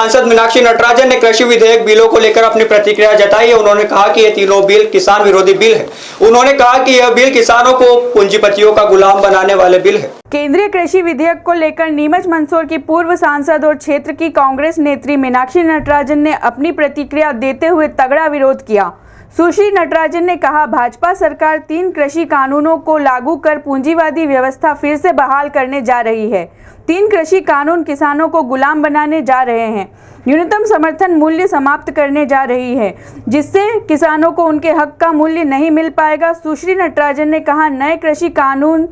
सांसद मीनाक्षी नटराजन ने कृषि विधेयक बिलों को लेकर अपनी प्रतिक्रिया जताई है। उन्होंने कहा कि ये तीनों बिल किसान विरोधी बिल है। उन्होंने कहा कि यह बिल किसानों को पूंजीपतियों का गुलाम बनाने वाले बिल है। केंद्रीय कृषि विधेयक को लेकर नीमच मंदसौर की पूर्व सांसद और क्षेत्र की कांग्रेस नेत्री मीनाक्षी नटराजन ने अपनी प्रतिक्रिया देते हुए तगड़ा विरोध किया। सुश्री नटराजन ने कहा, भाजपा सरकार 3 कृषि कानूनों को लागू कर पूंजीवादी व्यवस्था फिर से बहाल करने जा रही है। 3 कृषि कानून किसानों को गुलाम बनाने जा रहे हैं। न्यूनतम समर्थन मूल्य समाप्त करने जा रही है, जिससे किसानों को उनके हक का मूल्य नहीं मिल पाएगा। सुश्री नटराजन ने कहा, नए कृषि कानून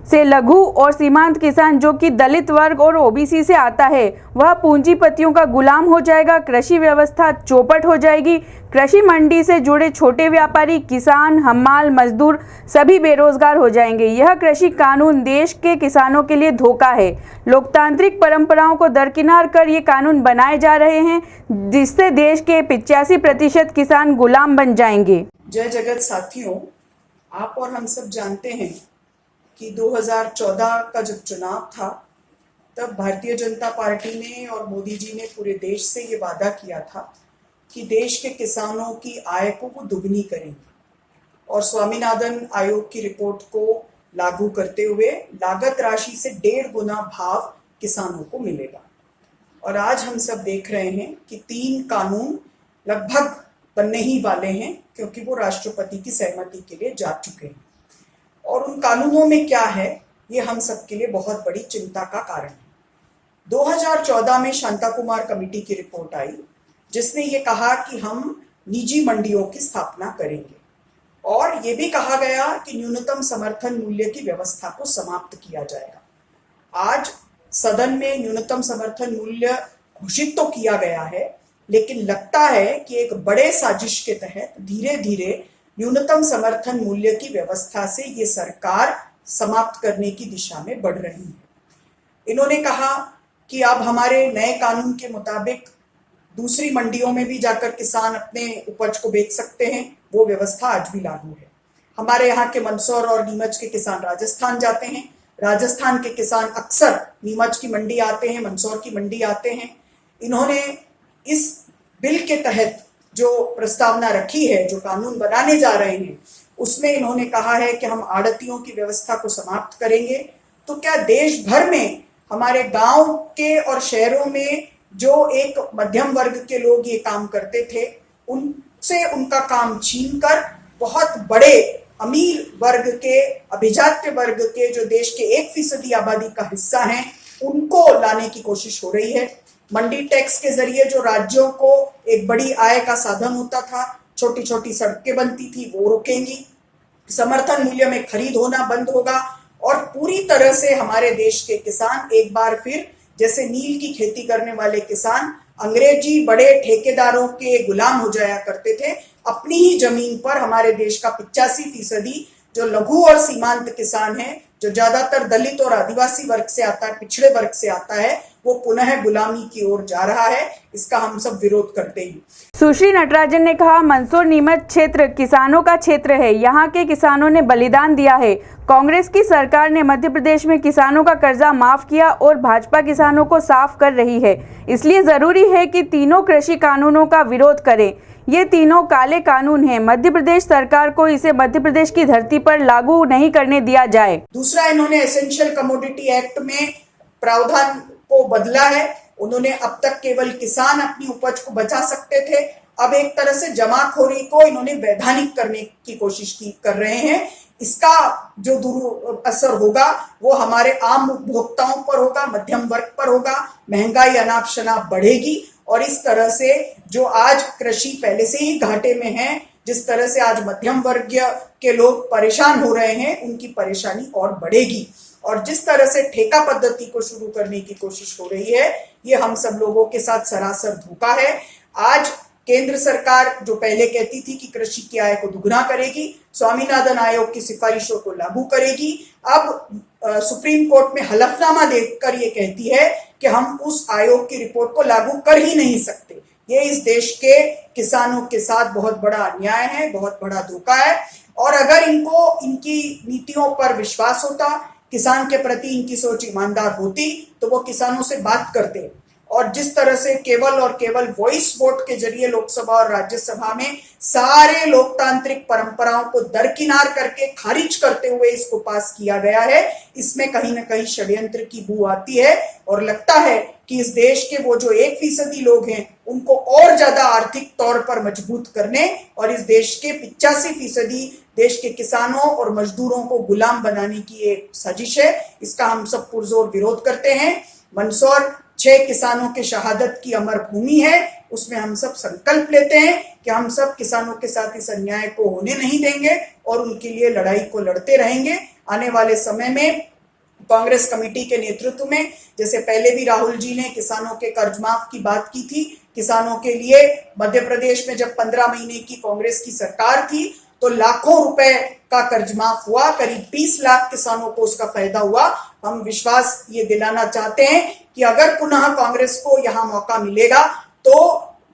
से लघु और सीमांत किसान जो कि दलित वर्ग और ओबीसी से आता है, वह पूंजीपतियों का गुलाम हो जाएगा। कृषि व्यवस्था चौपट हो जाएगी। कृषि मंडी से जुड़े छोटे व्यापारी, किसान, हमाल, मजदूर सभी बेरोजगार हो जाएंगे। यह कृषि कानून देश के किसानों के लिए धोखा है। लोकतांत्रिक परंपराओं को दरकिनार कर ये कानून बनाए जा रहे हैं, जिससे देश के 85% किसान गुलाम बन जाएंगे। जय जगत साथियों, आप और हम सब जानते हैं कि 2014 का जब चुनाव था, तब भारतीय जनता पार्टी ने और मोदी जी ने पूरे देश से ये वादा किया था कि देश के किसानों की आय को वो दुगनी करेंगे और स्वामीनाथन आयोग की रिपोर्ट को लागू करते हुए लागत राशि से 1.5 गुना भाव किसानों को मिलेगा। और आज हम सब देख रहे हैं कि 3 कानून लगभग बनने ही वाले हैं, क्योंकि वो राष्ट्रपति की सहमति के लिए जा चुके हैं। और उन कानूनों में क्या है, ये हम सबके लिए बहुत बड़ी चिंता का कारण है। 2014 में शांता कुमार कमेटी की रिपोर्ट आई, जिसने ये कहा कि हम निजी मंडियों की स्थापना करेंगे और ये भी कहा गया कि न्यूनतम समर्थन मूल्य की व्यवस्था को समाप्त किया जाएगा। आज सदन में न्यूनतम समर्थन मूल्य घोषित तो किया गया है, लेकिन लगता है कि एक बड़े साजिश के तहत धीरे धीरे न्यूनतम समर्थन मूल्य की व्यवस्था से ये सरकार समाप्त करने की दिशा में बढ़ रही है। इन्होंने कहा कि अब हमारे नए कानून के मुताबिक दूसरी मंडियों में भी जाकर किसान अपने उपज को बेच सकते हैं। वो व्यवस्था आज भी लागू है। हमारे यहाँ के मंदसौर और नीमच के किसान राजस्थान जाते हैं, राजस्थान के किसान अक्सर नीमच की मंडी आते हैं, मंदसौर की मंडी आते हैं। इन्होंने इस बिल के तहत जो प्रस्तावना रखी है, जो कानून बनाने जा रहे हैं, उसमें इन्होंने कहा है कि हम आड़तियों की व्यवस्था को समाप्त करेंगे। तो क्या देश भर में हमारे गांव के और शहरों में जो एक मध्यम वर्ग के लोग ये काम करते थे, उनसे उनका काम छीनकर बहुत बड़े अमीर वर्ग के, अभिजात्य वर्ग के, जो देश के 1% आबादी का हिस्सा हैं, उनको लाने की कोशिश हो रही है। मंडी टैक्स के जरिए जो राज्यों को एक बड़ी आय का साधन होता था, छोटी छोटी सड़कें बनती थी, वो रुकेंगी। समर्थन मूल्य में खरीद होना बंद होगा और पूरी तरह से हमारे देश के किसान एक बार फिर, जैसे नील की खेती करने वाले किसान अंग्रेजी बड़े ठेकेदारों के गुलाम हो जाया करते थे, अपनी ही जमीन पर हमारे देश का 85% जो लघु और सीमांत किसान है, जो ज्यादातर दलित और आदिवासी वर्ग से आता है, पिछड़े वर्ग से आता है, वो पुनः गुलामी की ओर जा रहा है। इसका हम सब विरोध करते हैं। सुश्री नटराजन ने कहा, मंदसौर नीमच क्षेत्र किसानों का क्षेत्र है। यहाँ के किसानों ने बलिदान दिया है। कांग्रेस की सरकार ने मध्य प्रदेश में किसानों का कर्जा माफ किया और भाजपा किसानों को साफ कर रही है। इसलिए जरूरी है कि तीनों कृषि कानूनों का विरोध करें। ये तीनों काले कानून हैं। मध्य प्रदेश सरकार को इसे मध्य प्रदेश की धरती पर लागू नहीं करने दिया जाए। दूसरा, इन्होंने एसेंशियल कमोडिटी एक्ट में प्रावधान को बदला है। उन्होंने अब तक केवल किसान अपनी उपज को बचा सकते थे, अब एक तरह से जमाखोरी को इन्होंने वैधानिक करने की कोशिश कर रहे हैं। इसका जो दूर असर होगा वो हमारे आम उपभोक्ताओं पर होगा, मध्यम वर्ग पर होगा। महंगाई अनाप शनाप बढ़ेगी और इस तरह से जो आज कृषि पहले से ही घाटे में है, जिस तरह से आज मध्यम वर्ग के लोग परेशान हो रहे हैं, उनकी परेशानी और बढ़ेगी। और जिस तरह से ठेका पद्धति को शुरू करने की कोशिश हो रही है, ये हम सब लोगों के साथ सरासर धोखा है। आज केंद्र सरकार जो पहले कहती थी कि कृषि की आय को दुगना करेगी, स्वामीनाथन आयोग की सिफारिशों को लागू करेगी, अब सुप्रीम कोर्ट में हलफनामा देकर ये कहती है कि हम उस आयोग की रिपोर्ट को लागू कर ही नहीं सकते। ये इस देश के किसानों के साथ बहुत बड़ा अन्याय है, बहुत बड़ा धोखा है। और अगर इनको इनकी नीतियों पर विश्वास होता, किसान के प्रति इनकी सोच ईमानदार होती, तो वो किसानों से बात करते। और जिस तरह से केवल और केवल वॉइस वोट के जरिए लोकसभा और राज्यसभा में सारे लोकतांत्रिक परंपराओं को दरकिनार करके खारिज करते हुए इसको पास किया गया है, इसमें कहीं ना कहीं षड्यंत्र की बू आती है और लगता है कि इस देश के वो जो 1% लोग हैं उनको और ज्यादा आर्थिक तौर पर मजबूत करने और इस देश के 85% देश के किसानों और मजदूरों को गुलाम बनाने की एक साजिश है। इसका हम सब पुरजोर विरोध करते हैं। मंदसौर 6 किसानों के शहादत की अमर भूमि है, उसमें हम सब संकल्प लेते हैं कि हम सब किसानों के साथ इस अन्याय को होने नहीं देंगे और उनके लिए लड़ाई को लड़ते रहेंगे। आने वाले समय में कांग्रेस कमेटी के नेतृत्व में, जैसे पहले भी राहुल जी ने किसानों के कर्ज माफ की बात की थी, किसानों के लिए मध्य प्रदेश में जब 15 महीने की कांग्रेस की सरकार थी तो लाखों रुपए का कर्ज माफ हुआ, करीब 20 लाख किसानों को उसका फायदा हुआ। हम विश्वास ये दिलाना चाहते हैं कि अगर पुनः कांग्रेस को यहाँ मौका मिलेगा तो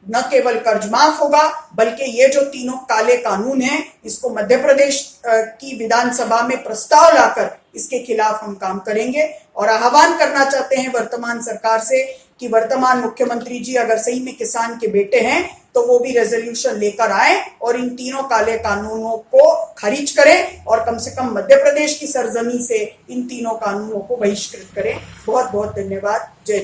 न केवल कर्ज माफ होगा बल्कि ये जो तीनों काले कानून हैं इसको मध्य प्रदेश की विधानसभा में प्रस्ताव लाकर इसके खिलाफ हम काम करेंगे और आह्वान करना चाहते हैं वर्तमान सरकार से कि वर्तमान मुख्यमंत्री जी अगर सही में किसान के बेटे हैं तो वो भी रेजोल्यूशन लेकर आए और इन तीनों काले कानूनों को खारिज करें और कम से कम मध्य प्रदेश की सरजमी से इन तीनों कानूनों को बहिष्कृत करें। बहुत बहुत धन्यवाद। जय